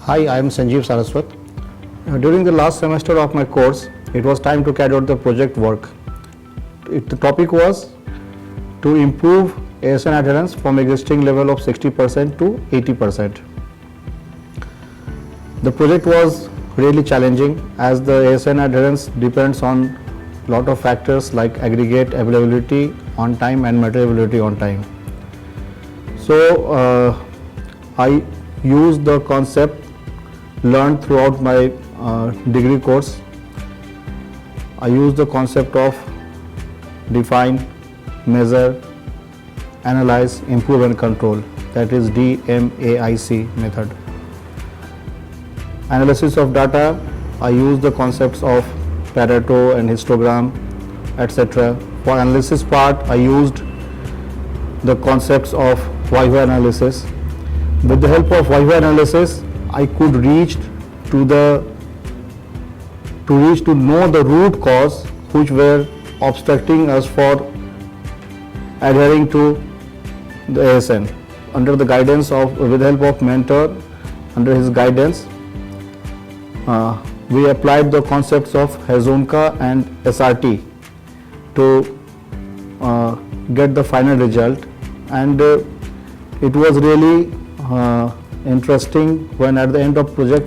Hi, I am Sanjeev Saraswat. During the last semester of my course, it was time to carry out the project work. The topic was to improve ASN adherence from existing level of 60% to 80%. The project was really challenging as the ASN adherence depends on lot of factors like aggregate availability on time and material availability on time. So I used the concept learned throughout my degree course. I used the concept of define, measure, analyze, improve and control, that is DMAIC method. Analysis of data, I use the concepts of Pareto and histogram, etc. For analysis part, I used the concepts of Y-Y analysis. With the help of Y-Y analysis, I could reach to know the root cause which were obstructing us for adhering to the ASN. Under the guidance of, with the help of mentor, under his guidance, we applied the concepts of Hazunka and SRT to get the final result, and it was really interesting when at the end of project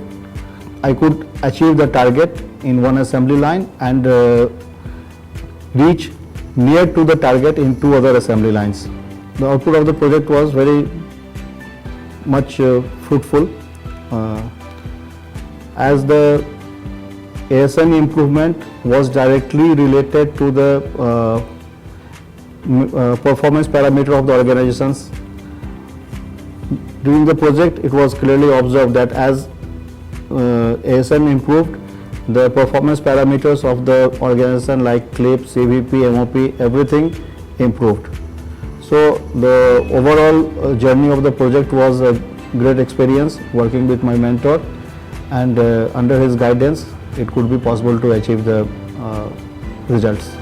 I could achieve the target in one assembly line and reach near to the target in two other assembly lines. The output of the project was very much fruitful as the ASN improvement was directly related to the performance parameter of the organizations. During the project, it was clearly observed that as ASN improved, the performance parameters of the organization like CLIP, CVP, MOP, everything improved. So the overall journey of the project was a great experience working with my mentor, and under his guidance, it could be possible to achieve the results.